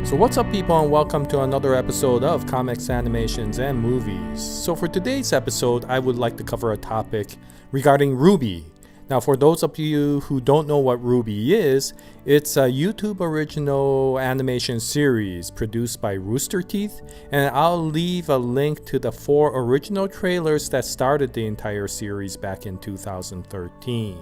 So what's up, people, and welcome to another episode of Comics, Animations, and Movies. So for today's episode, I would like to cover a topic regarding RWBY. Now, for those of you who don't know what RWBY is, it's a YouTube original animation series produced by Rooster Teeth, and I'll leave a link to the 4 original trailers that started the entire series back in 2013.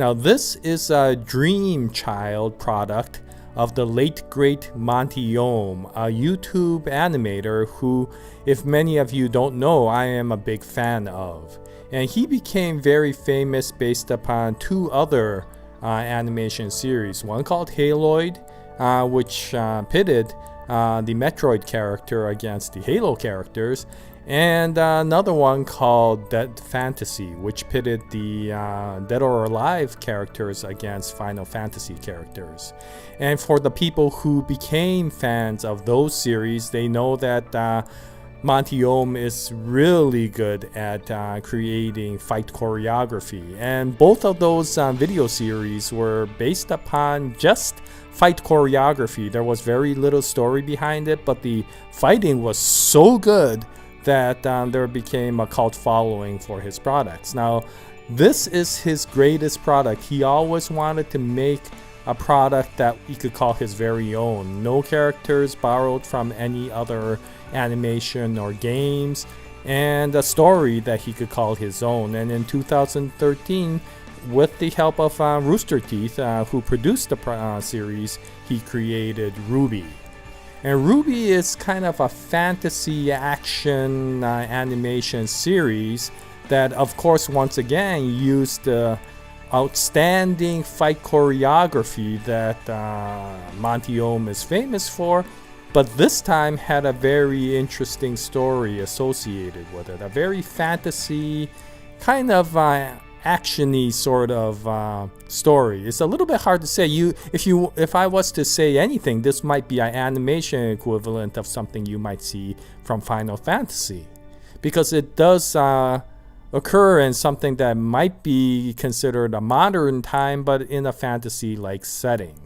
Now, this is a dream child product of the late great Monty Oum, a YouTube animator who, if many of you don't know, I am a big fan of. And he became very famous based upon 2 other animation series. One called Haloid, which pitted the Metroid character against the Halo characters, and another one called Dead Fantasy, which pitted the Dead or Alive characters against Final Fantasy characters. And for the people who became fans of those series, they know that Monty Oum is really good at creating fight choreography. And both of those video series were based upon just fight choreography. There was very little story behind it, but the fighting was so good that there became a cult following for his products. Now, this is his greatest product. He always wanted to make a product that he could call his very own. No characters borrowed from any other animation or games, and a story that he could call his own. And in 2013, with the help of Rooster Teeth, who produced the series, he created RWBY. And RWBY is kind of a fantasy action animation series that, of course, once again used the outstanding fight choreography that Monty Oum is famous for, but this time had a very interesting story associated with it. A very fantasy, kind of action-y sort of story. It's a little bit hard to say. If I was to say anything, this might be an animation equivalent of something you might see from Final Fantasy, because it does occur in something that might be considered a modern time, but in a fantasy-like setting.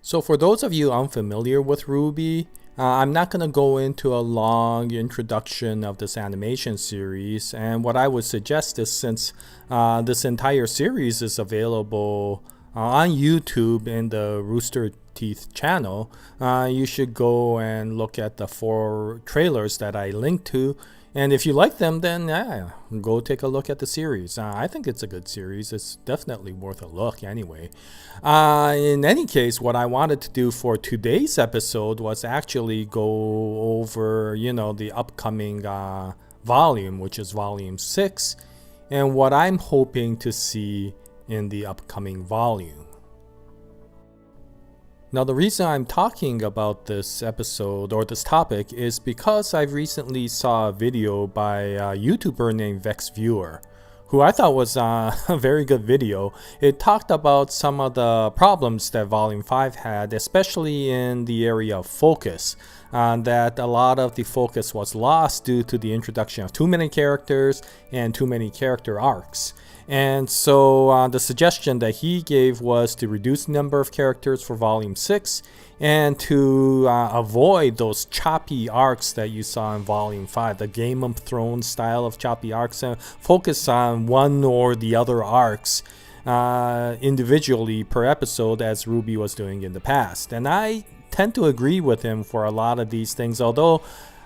So for those of you unfamiliar with RWBY, I'm not going to go into a long introduction of this animation series, and what I would suggest is, since this entire series is available on YouTube in the Rooster Teeth channel, you should go and look at the 4 trailers that I linked to. And if you like them, then go take a look at the series. I think it's a good series. It's definitely worth a look anyway. In any case, what I wanted to do for today's episode was actually go over, the upcoming volume, which is volume 6, and what I'm hoping to see in the upcoming volume. Now, the reason I'm talking about this episode or this topic is because I recently saw a video by a YouTuber named Vexed Viewer, who I thought was a very good video. It talked about some of the problems that Volume 5 had, especially in the area of focus, that a lot of the focus was lost due to the introduction of too many characters and too many character arcs. And so the suggestion that he gave was to reduce the number of characters for Volume 6 and to avoid those choppy arcs that you saw in Volume 5, the Game of Thrones style of choppy arcs, and focus on one or the other arcs individually per episode, as RWBY was doing in the past. And I tend to agree with him for a lot of these things, although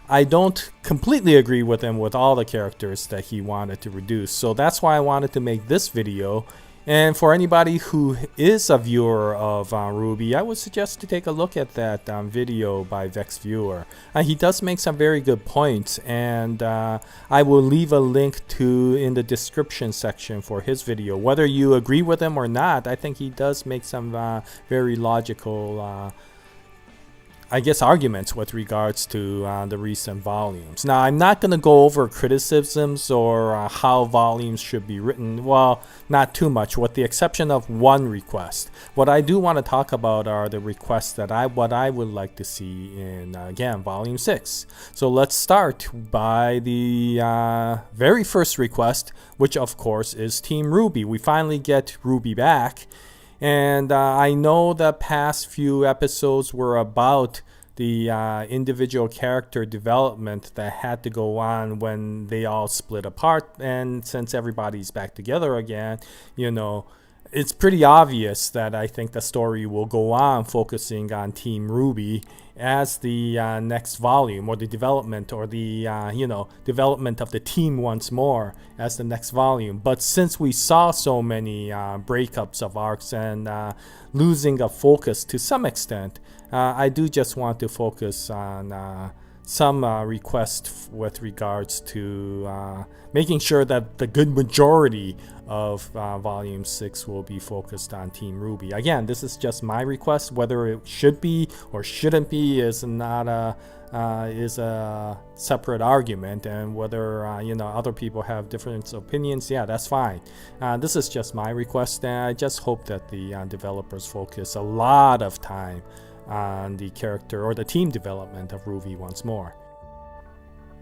I don't completely agree with him with all the characters that he wanted to reduce. So that's why I wanted to make this video. And for anybody who is a viewer of RWBY, I would suggest to take a look at that video by Vexed Viewer. He does make some very good points, and I will leave a link in the description section for his video. Whether you agree with him or not, I think he does make some very logical arguments with regards to the recent volumes. Now, I'm not going to go over criticisms or how volumes should be written. Well, not too much, with the exception of one request. What I do want to talk about are the requests that what I would like to see in, again, Volume 6. So let's start by the very first request, which of course is Team RWBY. We finally get RWBY back. And I know the past few episodes were about the individual character development that had to go on when they all split apart. And since everybody's back together again, it's pretty obvious that I think the story will go on focusing on Team RWBY as the next volume, or the development, or the development of the team once more as the next volume. But since we saw so many breakups of arcs and losing of focus to some extent, I do just want to focus on some requests with regards to making sure that the good majority of Volume 6 will be focused on Team RWBY. Again, this is just my request. Whether it should be or shouldn't be is not a separate argument, and whether other people have different opinions, yeah, that's fine. This is just my request, and I just hope that the developers focus a lot of time on the character or the team development of RWBY once more.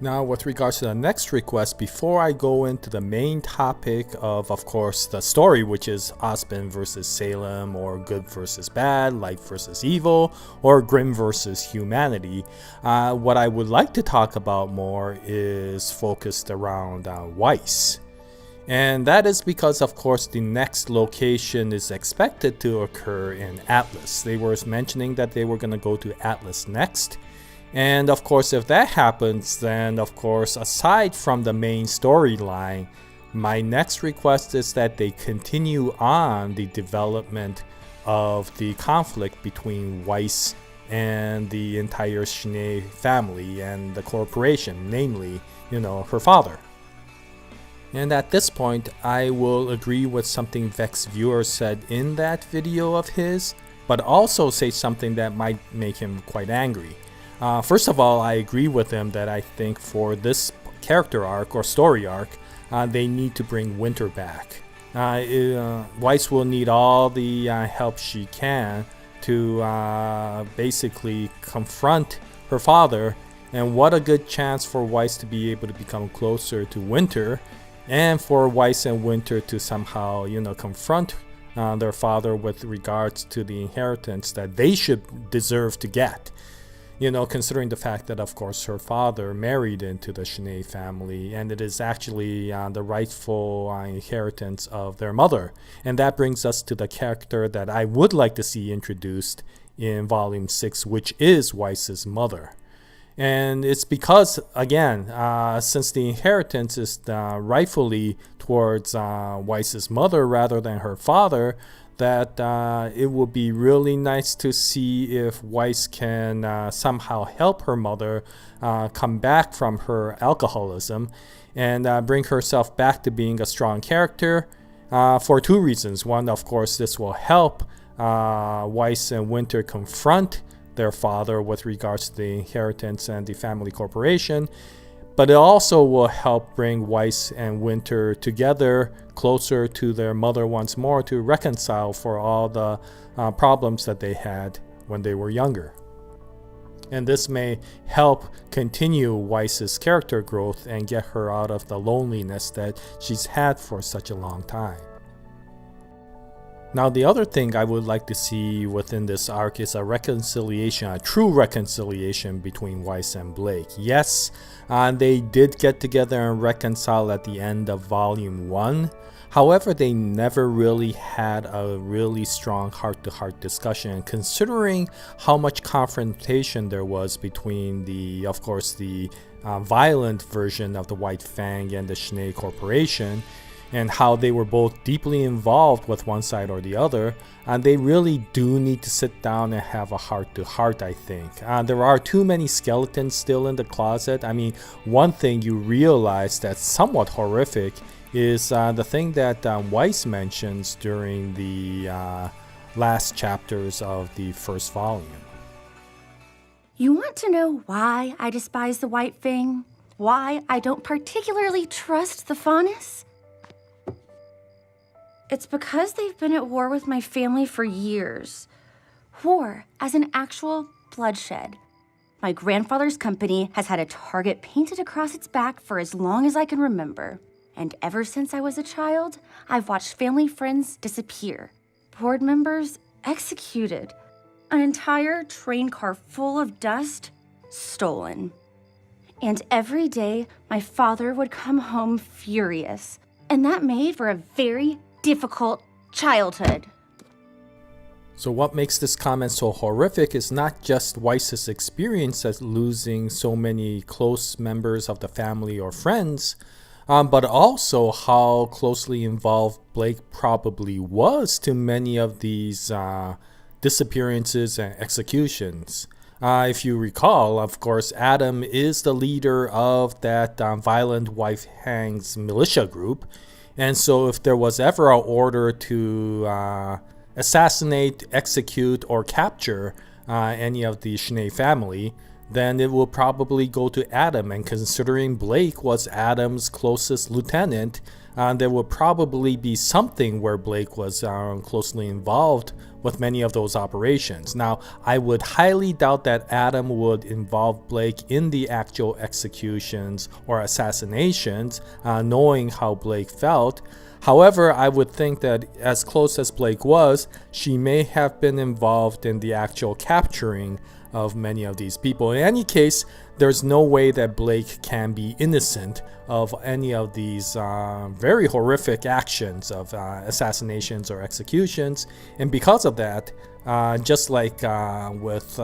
Now, with regards to the next request, before I go into the main topic of course, the story, which is Osmond versus Salem, or good versus bad, light versus evil, or grim versus humanity, what I would like to talk about more is focused around Weiss. And that is because, of course, the next location is expected to occur in Atlas. They were mentioning that they were going to go to Atlas next. And of course, if that happens, then of course, aside from the main storyline, my next request is that they continue on the development of the conflict between Weiss and the entire Schnee family and the corporation, namely, her father. And at this point, I will agree with something Vexed Viewer said in that video of his, but also say something that might make him quite angry. First of all, I agree with him that I think for this character arc or story arc, they need to bring Winter back. Weiss will need all the help she can to basically confront her father, and what a good chance for Weiss to be able to become closer to Winter, and for Weiss and Winter to somehow, confront their father with regards to the inheritance that they should deserve to get. Considering the fact that, of course, her father married into the Schnee family, and it is actually the rightful inheritance of their mother. And that brings us to the character that I would like to see introduced in Volume 6, which is Weiss's mother. And it's because, again, since the inheritance is rightfully towards Weiss's mother rather than her father, that it would be really nice to see if Weiss can somehow help her mother come back from her alcoholism and bring herself back to being a strong character for two reasons. One, of course, this will help Weiss and Winter confront their father with regards to the inheritance and the family corporation. But it also will help bring Weiss and Winter together, closer to their mother once more, to reconcile for all the problems that they had when they were younger. And this may help continue Weiss's character growth and get her out of the loneliness that she's had for such a long time. Now, the other thing I would like to see within this arc is a reconciliation, a true reconciliation between Weiss and Blake. Yes, they did get together and reconcile at the end of Volume 1. However, they never really had a really strong heart-to-heart discussion, considering how much confrontation there was between the violent version of the White Fang and the Schnee Corporation, and how they were both deeply involved with one side or the other. And they really do need to sit down and have a heart-to-heart, I think. There are too many skeletons still in the closet. I mean, one thing you realize that's somewhat horrific is the thing that Weiss mentions during the last chapters of the first volume. You want to know why I despise the White Fang? Why I don't particularly trust the Faunus? It's because they've been at war with my family for years. War as an actual bloodshed. My grandfather's company has had a target painted across its back for as long as I can remember. And ever since I was a child, I've watched family friends disappear. board members executed. An entire train car full of dust stolen. And every day, my father would come home furious. And that made for a very difficult childhood. So what makes this comment so horrific is not just Weiss's experience at losing so many close members of the family or friends, but also how closely involved Blake probably was to many of these disappearances and executions. If you recall, of course, Adam is the leader of that violent wife hangs militia group. And so if there was ever an order to assassinate, execute, or capture any of the Schnee family, then it will probably go to Adam. And considering Blake was Adam's closest lieutenant, there would probably be something where Blake was closely involved with many of those operations. Now, I would highly doubt that Adam would involve Blake in the actual executions or assassinations, knowing how Blake felt. However, I would think that as close as Blake was, she may have been involved in the actual capturing of many of these people. In any case, there's no way that Blake can be innocent of any of these very horrific actions of assassinations or executions. And because of that, just like with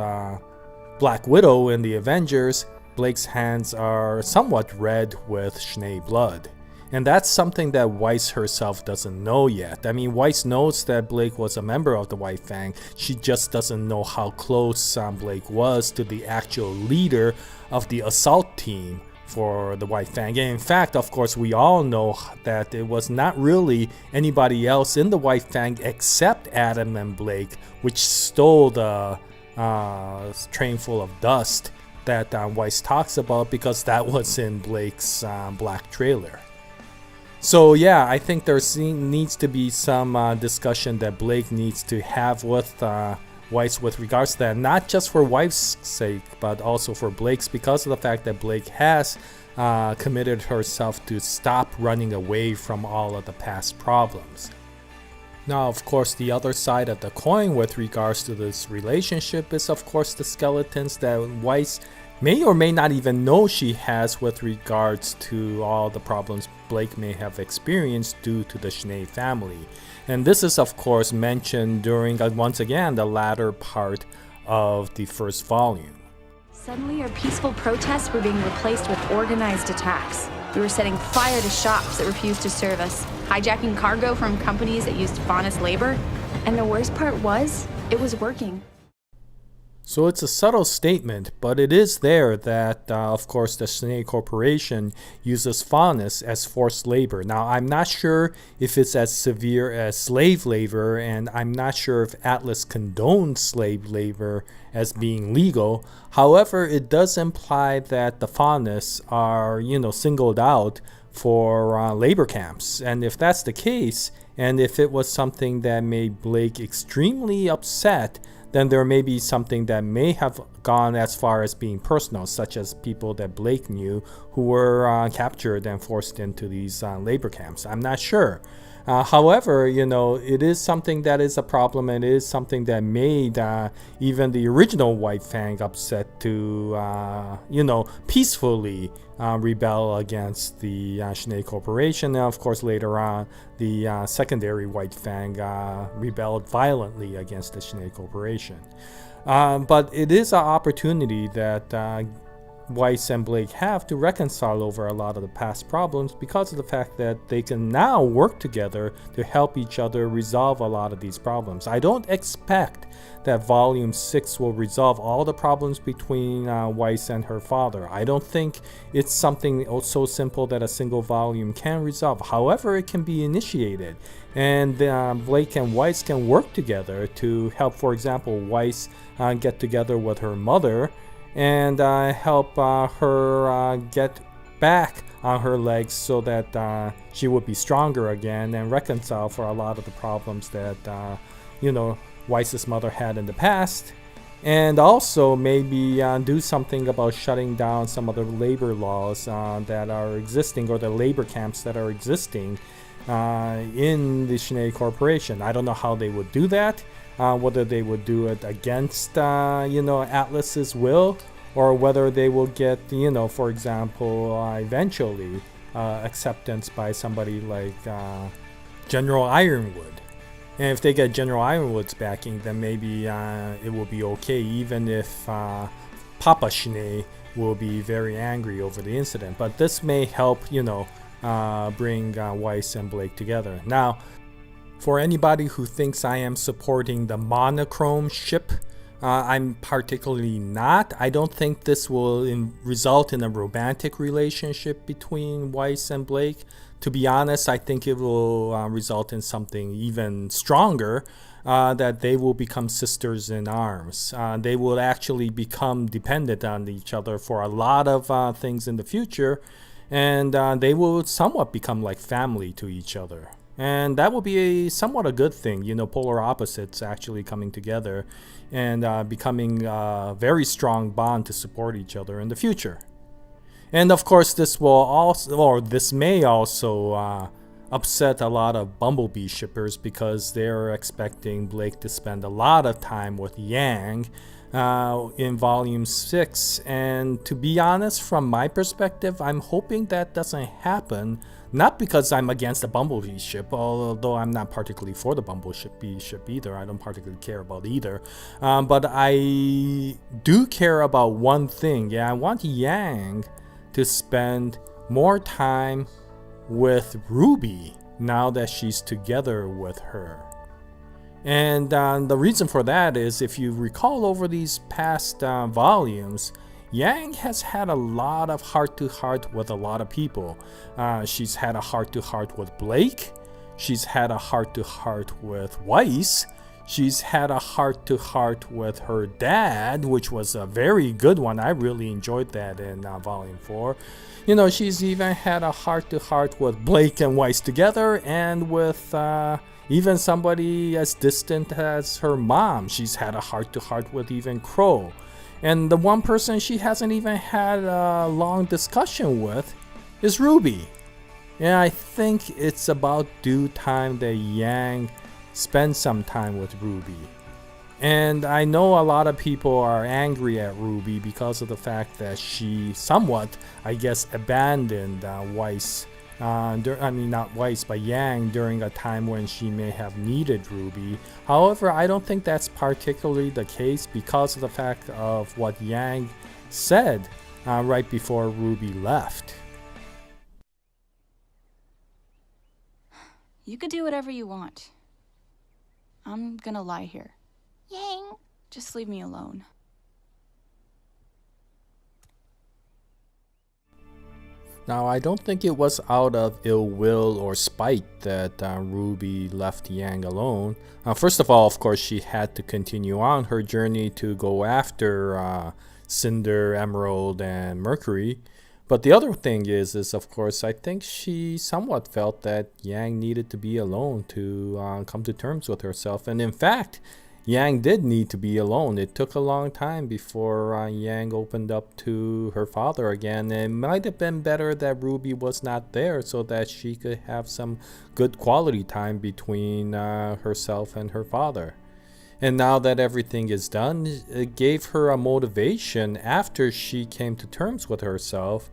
Black Widow in the Avengers, Blake's hands are somewhat red with Schnee blood. And that's something that Weiss herself doesn't know yet. I mean, Weiss knows that Blake was a member of the White Fang. She just doesn't know how close Blake was to the actual leader of the assault team for the White Fang. And in fact, of course, we all know that it was not really anybody else in the White Fang except Adam and Blake, which stole the train full of dust that Weiss talks about, because that was in Blake's black trailer. So yeah, I think there needs to be some discussion that Blake needs to have with Weiss with regards to that, not just for Weiss' sake, but also for Blake's, because of the fact that Blake has committed herself to stop running away from all of the past problems. Now, of course, the other side of the coin with regards to this relationship is, of course, the skeletons that Weiss may or may not even know she has with regards to all the problems Blake may have experienced due to the Schnee family. And this is, of course, mentioned during, once again, the latter part of the first volume. Suddenly, our peaceful protests were being replaced with organized attacks. We were setting fire to shops that refused to serve us, hijacking cargo from companies that used honest labor. And the worst part was, it was working. So it's a subtle statement, but it is there that, of course, the Schnee Corporation uses faunus as forced labor. Now, I'm not sure if it's as severe as slave labor, and I'm not sure if Atlas condones slave labor as being legal. However, it does imply that the faunus are, singled out for labor camps. And if that's the case, and if it was something that made Blake extremely upset, then there may be something that may have gone as far as being personal, such as people that Blake knew who were captured and forced into these labor camps. I'm not sure. However, it is something that is a problem, and it is something that made even the original White Fang upset to, peacefully rebel against the Schnee Corporation. And of course, later on, the secondary White Fang rebelled violently against the Schnee Corporation. But it is an opportunity that Weiss and Blake have to reconcile over a lot of the past problems, because of the fact that they can now work together to help each other resolve a lot of these problems. I don't expect that Volume 6 will resolve all the problems between Weiss and her father. I don't think it's something so simple that a single volume can resolve. However, it can be initiated, and Blake and Weiss can work together to help, for example, Weiss get together with her mother and help her get back on her legs so that she would be stronger again, and reconcile for a lot of the problems that Weiss's mother had in the past. And also maybe do something about shutting down some of the labor laws that are existing, or the labor camps that are existing, in the Schnee Corporation. I don't know how they would do that, whether they would do it against, Atlas's will, or whether they will get, for example, eventually acceptance by somebody like General Ironwood. And if they get General Ironwood's backing, then maybe it will be okay, even if Papa Schnee will be very angry over the incident. But this may help, bring Weiss and Blake together. Now, for anybody who thinks I am supporting the monochrome ship, I'm particularly not. I don't think this will result in a romantic relationship between Weiss and Blake. To be honest, I think it will result in something even stronger, that they will become sisters in arms. They will actually become dependent on each other for a lot of things in the future, and they will somewhat become like family to each other. And that will be somewhat a good thing, polar opposites actually coming together and becoming a very strong bond to support each other in the future. And of course, this may also upset a lot of Bumblebee shippers, because they're expecting Blake to spend a lot of time with Yang in Volume 6. And to be honest, from my perspective, I'm hoping that doesn't happen. Not because I'm against the Bumblebee ship, although I'm not particularly for the Bumblebee ship either. I don't particularly care about either. But I do care about one thing. Yeah, I want Yang to spend more time with RWBY now that she's together with her. And the reason for that is, if you recall over these past volumes, Yang has had a lot of heart-to-heart with a lot of people. She's had a heart-to-heart with Blake. She's had a heart-to-heart with Weiss. She's had a heart-to-heart with her dad, which was a very good one. I really enjoyed that in Volume 4. She's even had a heart-to-heart with Blake and Weiss together, and with even somebody as distant as her mom. She's had a heart-to-heart with even Crow. And the one person she hasn't even had a long discussion with is RWBY. And I think it's about due time that Yang spends some time with RWBY. And I know a lot of people are angry at RWBY because of the fact that she somewhat, I guess, abandoned Weiss. Not Weiss, but Yang during a time when she may have needed RWBY. However, I don't think that's particularly the case because of the fact of what Yang said right before RWBY left. You could do whatever you want. I'm gonna lie here. Yang. Just leave me alone. Now, I don't think it was out of ill will or spite that RWBY left Yang alone. First of all, of course, she had to continue on her journey to go after Cinder, Emerald, and Mercury. But the other thing is of course, I think she somewhat felt that Yang needed to be alone to come to terms with herself. And in fact, Yang did need to be alone. It took a long time before Yang opened up to her father again. It might have been better that RWBY was not there so that she could have some good quality time between herself and her father. And now that everything is done, it gave her a motivation after she came to terms with herself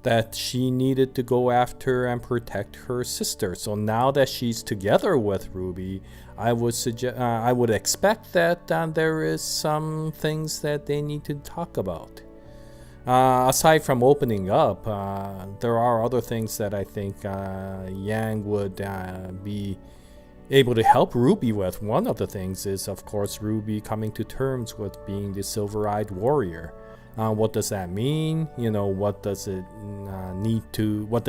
that she needed to go after and protect her sister. So now that she's together with RWBY, I would expect that there is some things that they need to talk about. Aside from opening up, there are other things that I think Yang would be able to help RWBY with. One of the things is, of course, RWBY coming to terms with being the Silver-Eyed Warrior. What does that mean? What does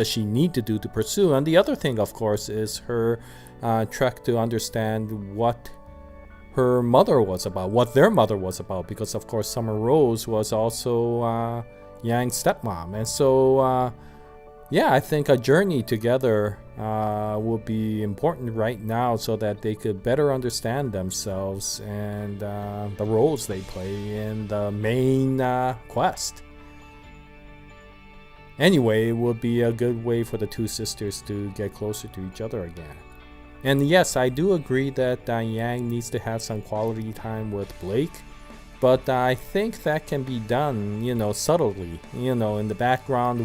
she need to do to pursue? And the other thing, of course, is her trek to understand what her mother was about, what their mother was about, because of course Summer Rose was also Yang's stepmom. And so I think a journey together will be important right now so that they could better understand themselves and the roles they play in the main quest. Anyway, it would be a good way for the two sisters to get closer to each other again. And yes, I do agree that Yang needs to have some quality time with Blake, but I think that can be done, subtly, in the background,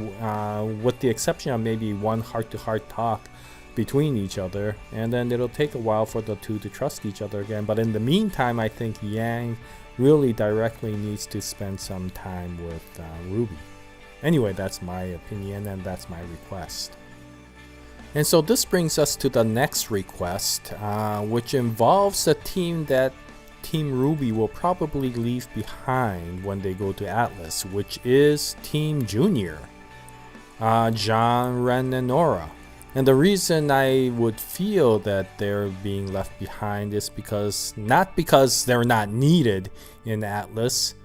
with the exception of maybe one heart-to-heart talk between each other, and then it'll take a while for the two to trust each other again. But in the meantime, I think Yang really directly needs to spend some time with RWBY. Anyway, that's my opinion and that's my request. And so this brings us to the next request, which involves a team that Team RWBY will probably leave behind when they go to Atlas, which is Team Junior, John, Ren, and Nora. And the reason I would feel that they're being left behind is not because they're not needed in Atlas,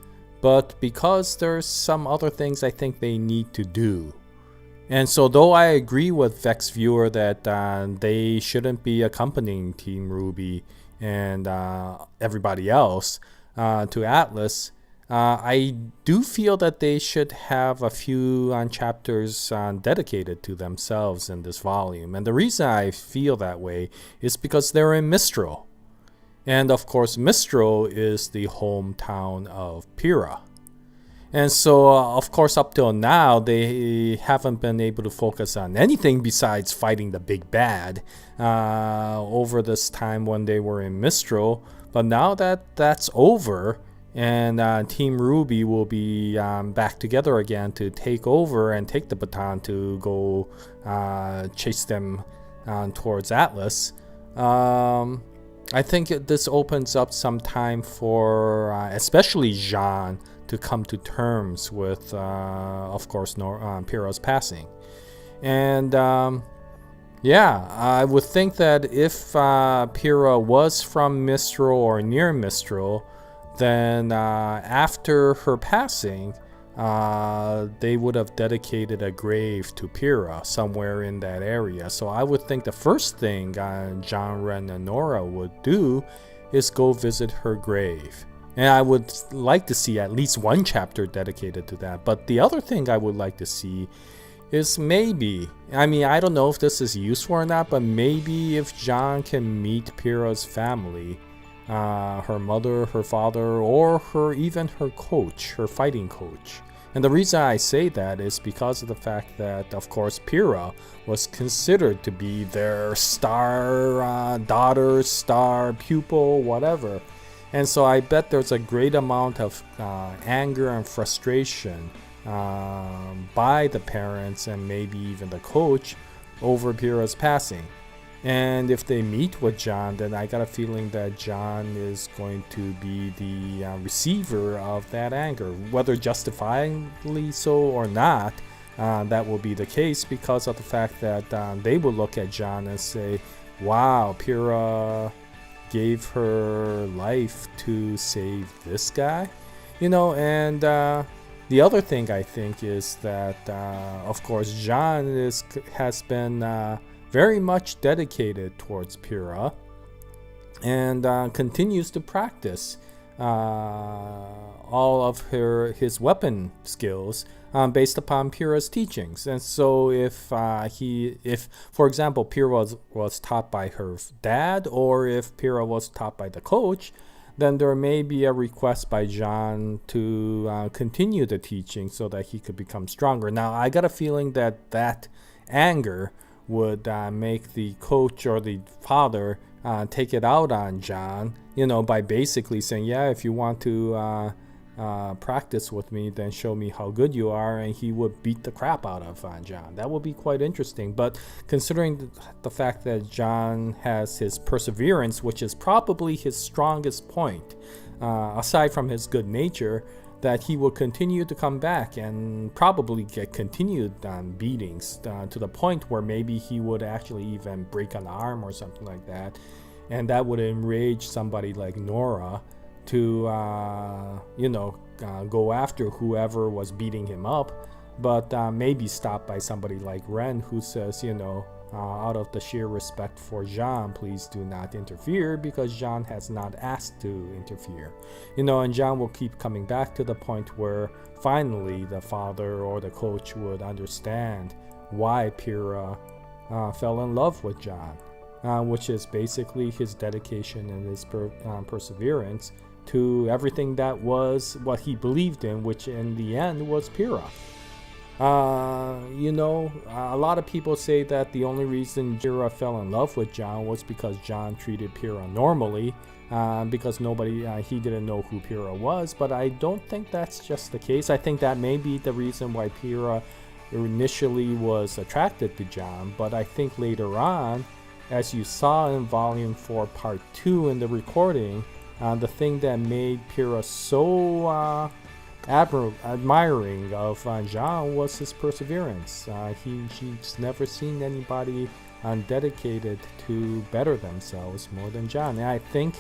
but because there's some other things I think they need to do. And so though I agree with Vexed Viewer that they shouldn't be accompanying Team RWBY and everybody else to Atlas, I do feel that they should have a few chapters dedicated to themselves in this volume. And the reason I feel that way is because they're in Mistral. And of course, Mistral is the hometown of Pyrrha. And so, of course, up till now, they haven't been able to focus on anything besides fighting the big bad over this time when they were in Mistral. But now that that's over, and Team RWBY will be back together again to take over and take the baton to go chase them towards Atlas. I think this opens up some time for especially Jean to come to terms with, of course, Pyrrha's passing. And yeah, I would think that if Pyrrha was from Mistral or near Mistral, then after her passing, they would have dedicated a grave to Pyrrha somewhere in that area. So I would think the first thing John, Ren, and Nora would do is go visit her grave. And I would like to see at least one chapter dedicated to that. But the other thing I would like to see is maybe, I don't know if this is useful or not, but maybe if John can meet Pyrrha's family, her mother, her father, or even her coach, her fighting coach. And the reason I say that is because of the fact that, of course, Pyrrha was considered to be their star daughter, star pupil, whatever. And so I bet there's a great amount of anger and frustration by the parents and maybe even the coach over Pyrrha's passing. And if they meet with John, then I got a feeling that John is going to be the receiver of that anger. Whether justifiably so or not, that will be the case because of the fact that they will look at John and say, wow, Pyrrha gave her life to save this guy. And the other thing I think is that, of course, John has been very much dedicated towards Pyrrha and continues to practice all of his weapon skills based upon Pyrrha's teachings. And so if for example, Pyrrha was taught by her dad, or if Pyrrha was taught by the coach, then there may be a request by John to continue the teaching so that he could become stronger. Now, I got a feeling that anger would make the coach or the father take it out on John, by basically saying, yeah, if you want to practice with me, then show me how good you are, and he would beat the crap out of John. That would be quite interesting. But considering the fact that John has his perseverance, which is probably his strongest point, aside from his good nature, that he will continue to come back and probably get continued beatings to the point where maybe he would actually even break an arm or something like that. And that would enrage somebody like Nora to, go after whoever was beating him up, but maybe stopped by somebody like Ren who says, out of the sheer respect for Jean, please do not interfere, because Jean has not asked to interfere. And Jean will keep coming back to the point where finally the father or the coach would understand why Pyrrha fell in love with John, which is basically his dedication and his perseverance to everything that was what he believed in, which in the end was Pyrrha. A lot of people say that the only reason Pyrrha fell in love with John was because John treated Pyrrha normally, because he didn't know who Pyrrha was, but I don't think that's just the case. I think that may be the reason why Pyrrha initially was attracted to John, but I think later on, as you saw in Volume 4, Part 2 in the recording, the thing that made Pyrrha so admiring of Jean was his perseverance. She's never seen anybody dedicated to better themselves more than John. And I think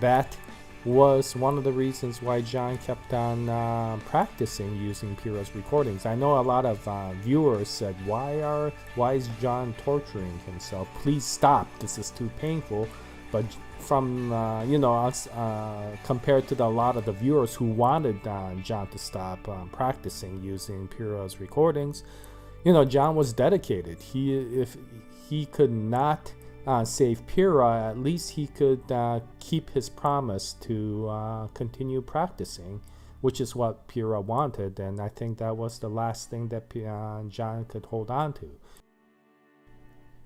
that was one of the reasons why John kept on practicing using Pyrrha's recordings. I know a lot of viewers said, why is John torturing himself? Please stop, this is too painful. But from us, compared to a lot of the viewers who wanted John to stop practicing using Pyrrha's recordings, John was dedicated. If he could not save Pyrrha, at least he could keep his promise to continue practicing, which is what Pyrrha wanted, and I think that was the last thing that John could hold on to.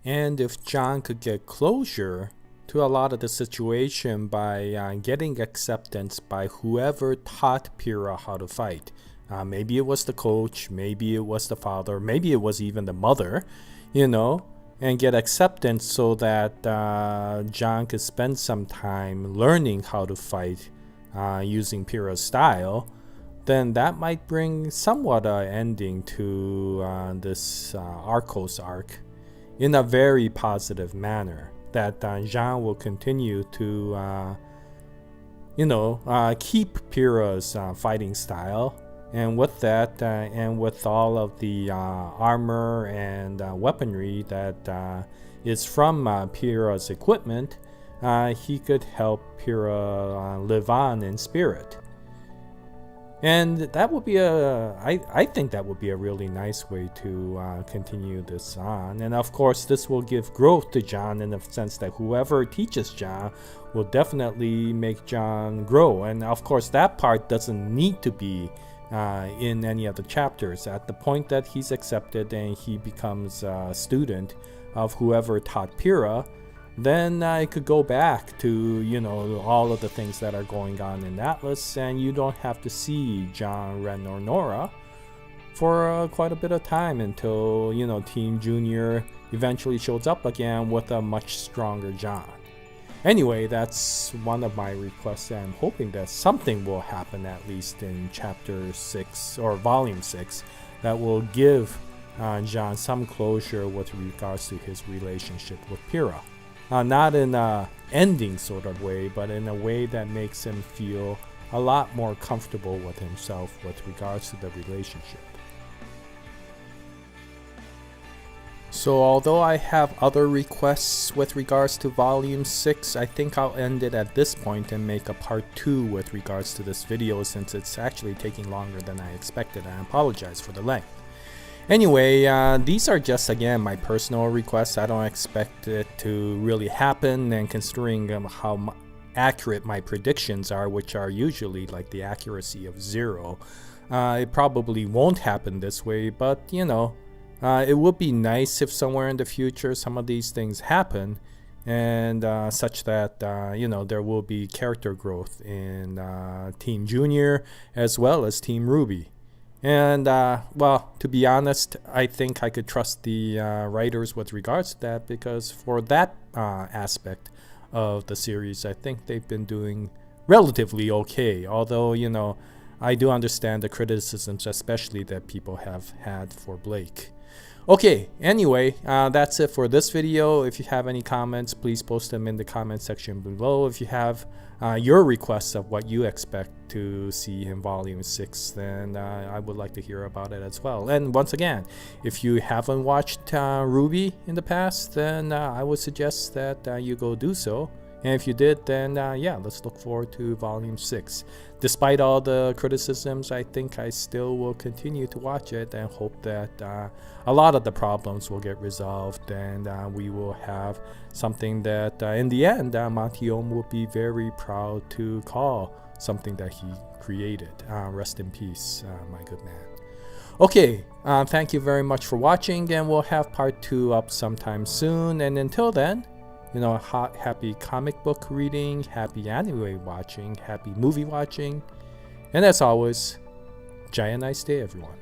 And if John could get closure to a lot of the situation by getting acceptance by whoever taught Pyrrha how to fight, maybe it was the coach, maybe it was the father, maybe it was even the mother, and get acceptance so that John could spend some time learning how to fight using Pyrrha's style, then that might bring somewhat an ending to this Arcos arc in a very positive manner. That Jean will continue to, keep Pyrrha's fighting style, and with that, and with all of the armor and weaponry that is from Pyrrha's equipment, he could help Pyrrha live on in spirit. And that would be I think that would be a really nice way to continue this on. And of course, this will give growth to John in the sense that whoever teaches John will definitely make John grow. And of course, that part doesn't need to be in any of the chapters. At the point that he's accepted and he becomes a student of whoever taught Pyrrha, then I could go back to, all of the things that are going on in Atlas, and you don't have to see John, Ren, or Nora for quite a bit of time until, Team Junior eventually shows up again with a much stronger John. Anyway, that's one of my requests, and I'm hoping that something will happen at least in Chapter 6 or Volume 6 that will give John some closure with regards to his relationship with Pyrrha. Not in an ending sort of way, but in a way that makes him feel a lot more comfortable with himself with regards to the relationship. So although I have other requests with regards to Volume 6, I think I'll end it at this point and make a part 2 with regards to this video, since it's actually taking longer than I expected, and I apologize for the length. Anyway, these are just, again, my personal requests. I don't expect it to really happen, and considering how accurate my predictions are, which are usually like the accuracy of 0, it probably won't happen this way, but it would be nice if somewhere in the future some of these things happen, and such that there will be character growth in Team Junior as well as Team RWBY. And, to be honest, I think I could trust the writers with regards to that, because for that aspect of the series, I think they've been doing relatively okay. Although, I do understand the criticisms, especially that people have had for Blake. Okay, anyway, that's it for this video. If you have any comments, please post them in the comment section below. If you have your requests of what you expect to see in Volume 6, then I would like to hear about it as well. And once again, if you haven't watched RWBY in the past, then I would suggest that you go do so. And if you did, then yeah, let's look forward to Volume 6. Despite all the criticisms, I think I still will continue to watch it and hope that a lot of the problems will get resolved, and we will have something that in the end Monty Oum will be very proud to call something that he created. Rest in peace, my good man. Okay, thank you very much for watching, and we'll have part 2 up sometime soon. And until then, you know, happy comic book reading, happy anime watching, happy movie watching, and as always, Jaya, nice day, everyone.